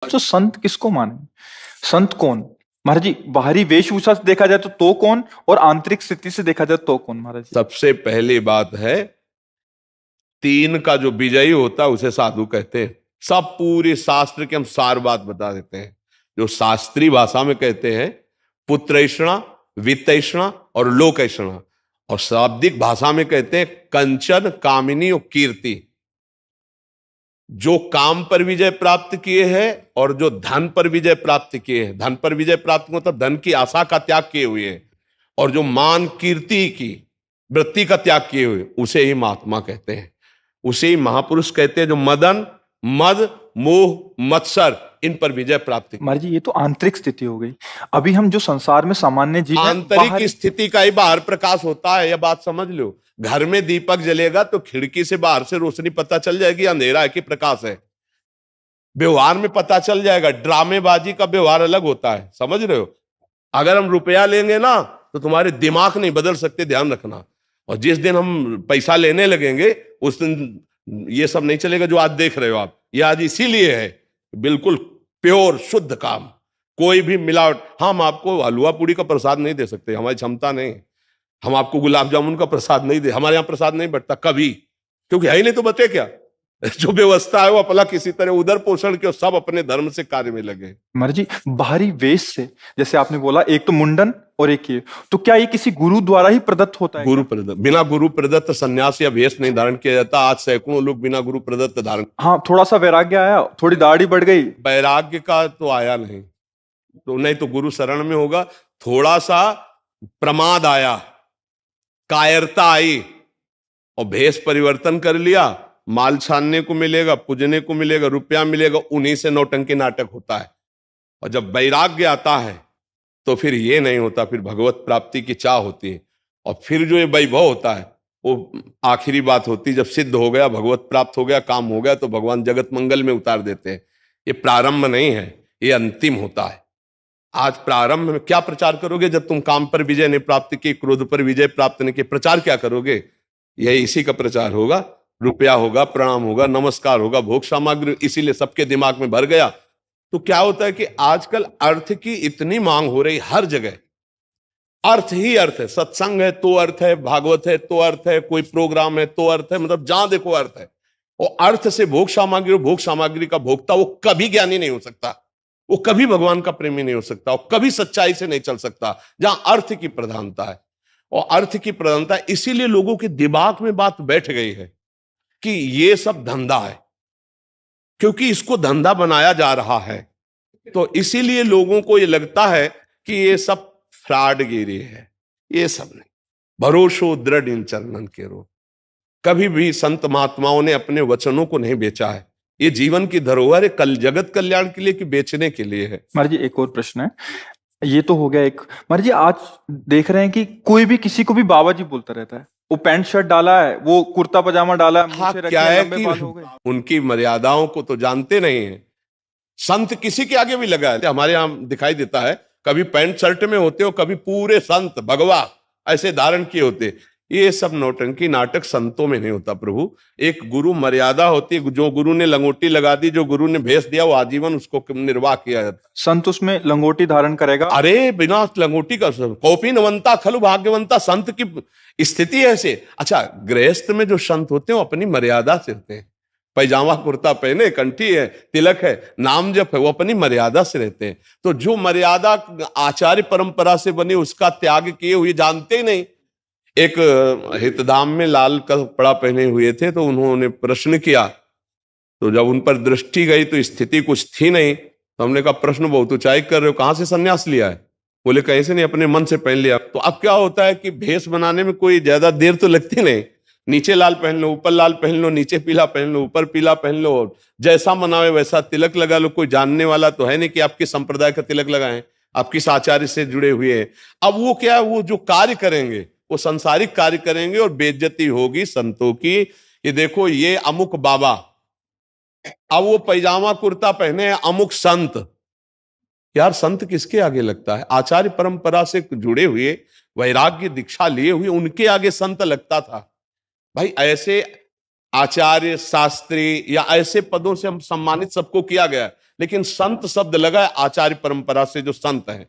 तो संत किसको माने? संत कौन महाराज जी? बाहरी वेशभूषा से देखा जाए तो कौन, और आंतरिक स्थिति से देखा जाए तो कौन महाराज जी? सबसे पहली बात है, तीन का जो विजयी होता है उसे साधु कहते हैं। सब पूरे शास्त्र के हम सार बात बता देते हैं। जो शास्त्रीय भाषा में कहते हैं पुत्रैषणा, वित्तैषणा और लोकैषणा, और शाब्दिक भाषा में कहते हैं कंचन, कामिनी और कीर्ति। जो काम पर विजय प्राप्त किए हैं और जो धन पर विजय प्राप्त किए हैं, धन पर विजय प्राप्त मतलब धन की आशा का त्याग किए हुए हैं, और जो मान कीर्ति की वृत्ति का त्याग किए हुए, उसे ही महात्मा कहते हैं, उसे ही महापुरुष कहते हैं। जो मदन, मद, मोह, मत्सर, इन पर विजय प्राप्त की। महाराज जी ये तो आंतरिक स्थिति हो गई। अभी हम जो संसार में सामान्य जीव हैं, आंतरिक स्थिति का ही बाहर प्रकाश होता है, यह बात समझ लो। घर में दीपक जलेगा तो खिड़की से बाहर से रोशनी पता चल जाएगी अंधेरा है कि प्रकाश है। व्यवहार में पता चल जाएगा। ड्रामेबाजी का व्यवहार अलग होता है, समझ रहे हो। अगर हम रुपया लेंगे ना तो तुम्हारे दिमाग नहीं बदल सकते, ध्यान रखना। और जिस दिन हम पैसा लेने लगेंगे उस दिन ये सब नहीं चलेगा जो आज देख रहे हो आप। ये आज इसीलिए है बिल्कुल प्योर शुद्ध काम, कोई भी मिलावट। हम आपको हलवा पूड़ी का प्रसाद नहीं दे सकते, हमारी क्षमता नहीं। हम आपको गुलाब जामुन का प्रसाद नहीं दे, हमारे यहां प्रसाद नहीं बटता कभी, क्योंकि है ही नहीं तो बचे क्या। जो व्यवस्था है वो अपना किसी तरह उधर पोषण के, सब अपने धर्म से कार्य में लगे। महाराज जी बाहरी वेश से, जैसे आपने बोला एक तो मुंडन और एक ये, तो क्या ये किसी गुरु द्वारा ही प्रदत्त होता है? गुरु प्रदत्त, बिना गुरु प्रदत्त संन्यास या भेष नहीं धारण किया जाता। आज सैकड़ों लोग बिना गुरु प्रदत्त धारण। हाँ, थोड़ा सा वैराग्य आया, थोड़ी दाढ़ी बढ़ गई, वैराग्य का तो आया नहीं, तो नहीं तो गुरु शरण में होगा। थोड़ा सा प्रमाद आया, कायरता आई, और भेष परिवर्तन कर लिया। माल छानने को मिलेगा, पूजने को मिलेगा, रुपया मिलेगा, उन्हीं से नौटंकी नाटक होता है। और जब वैराग्य आता है तो फिर ये नहीं होता, फिर भगवत प्राप्ति की चाह होती है। और फिर जो ये वैभव होता है वो आखिरी बात होती है। जब सिद्ध हो गया, भगवत प्राप्त हो गया, काम हो गया, तो भगवान जगत मंगल में उतार देते हैं। ये प्रारंभ नहीं है, ये अंतिम होता है। आज प्रारंभ में क्या प्रचार करोगे जब तुम काम पर विजय नहीं प्राप्त की, क्रोध पर विजय प्राप्त नहीं की? प्रचार क्या करोगे? यही इसी का प्रचार होगा। रुपया होगा, प्रणाम होगा, नमस्कार होगा, भोग सामग्री, इसीलिए सबके दिमाग में भर गया। तो क्या होता है कि आजकल अर्थ की इतनी मांग हो रही, हर जगह अर्थ ही अर्थ है। सत्संग है तो अर्थ है, भागवत है तो अर्थ है, कोई प्रोग्राम है तो अर्थ है, मतलब जहां देखो अर्थ है। और अर्थ से भोग सामग्री, भोग सामग्री का भोक्ता वो कभी ज्ञानी नहीं हो सकता, वो कभी भगवान का प्रेमी नहीं हो सकता, वो कभी सच्चाई से नहीं चल सकता जहां अर्थ की प्रधानता है। और अर्थ की प्रधानता, इसीलिए लोगों के दिमाग में बात बैठ गई है कि ये सब धंधा है, क्योंकि इसको धंधा बनाया जा रहा है। तो इसीलिए लोगों को ये लगता है कि ये सब फ्रॉडगिरी है। ये सब नहीं, भरोसो दृढ़ इन चरणन के रो। कभी भी संत महात्माओं ने अपने वचनों को नहीं बेचा है। ये जीवन की धरोहर है, कल जगत कल्याण के लिए कि बेचने के लिए है। महाराज जी एक और प्रश्न है, ये तो हो गया एक। महाराज जी आज देख रहे हैं कि कोई भी किसी को भी बाबा जी बोलता रहता है। वो पैंट शर्ट डाला है, वो कुर्ता पजामा डाला है, हाँ, क्या है कि उनकी मर्यादाओं को तो जानते नहीं है। संत किसी के आगे भी लगा है, हमारे यहां दिखाई देता है, कभी पैंट शर्ट में होते हो, कभी पूरे संत भगवा ऐसे धारण किए होते। ये सब नौटंकी नाटक संतों में नहीं होता प्रभु। एक गुरु मर्यादा होती है। जो गुरु ने लंगोटी लगा दी, जो गुरु ने भेष दिया, वो आजीवन उसको निर्वाह किया जाता। संत उसमें लंगोटी धारण करेगा? अरे बिना लंगोटी का कौपी नवंता खलु भाग्यवंता, संत की स्थिति ऐसे। अच्छा, गृहस्थ में जो संत होते हैं वो अपनी मर्यादा से होते हैं। पैजामा कुर्ता पहने, कंठी है, तिलक है, नाम जप है, वो अपनी मर्यादा से रहते हैं। तो जो मर्यादा आचार्य परंपरा से बनी उसका त्याग किए हुए जानते ही नहीं। एक हितधाम में लाल कपड़ा पहने हुए थे, तो उन्होंने प्रश्न किया, तो जब उन पर दृष्टि गई तो स्थिति कुछ थी नहीं। तो हमने कहा प्रश्न बहुत ऊंचाई कर रहे हो, कहां से सन्यास लिया है? बोले कहीं से नहीं, अपने मन से पहन लिया। तो अब क्या होता है कि भेष बनाने में कोई ज्यादा देर तो लगती नहीं। नीचे लाल पहन लो, ऊपर लाल पहन लो, नीचे पीला पहन लो, ऊपर पीला पहन लो, जैसा मनावे वैसा तिलक लगा लो। कोई जानने वाला तो है नहीं कि आपके संप्रदाय का तिलक लगाएं, आप किस आचार्य से जुड़े हुए हैं। अब वो क्या है, वो जो कार्य करेंगे वो संसारिक कार्य करेंगे और बेइज्जती होगी संतों की। ये देखो, ये अमुक बाबा, अब वो पैजामा कुर्ता पहने हैं अमुक संत। यार संत किसके आगे लगता है? आचार्य परंपरा से जुड़े हुए, वैराग्य दीक्षा लिए हुए, उनके आगे संत लगता था। भाई ऐसे आचार्य, शास्त्री या ऐसे पदों से हम सम्मानित सबको किया गया, लेकिन संत शब्द लगा है आचार्य परंपरा से जो संत है,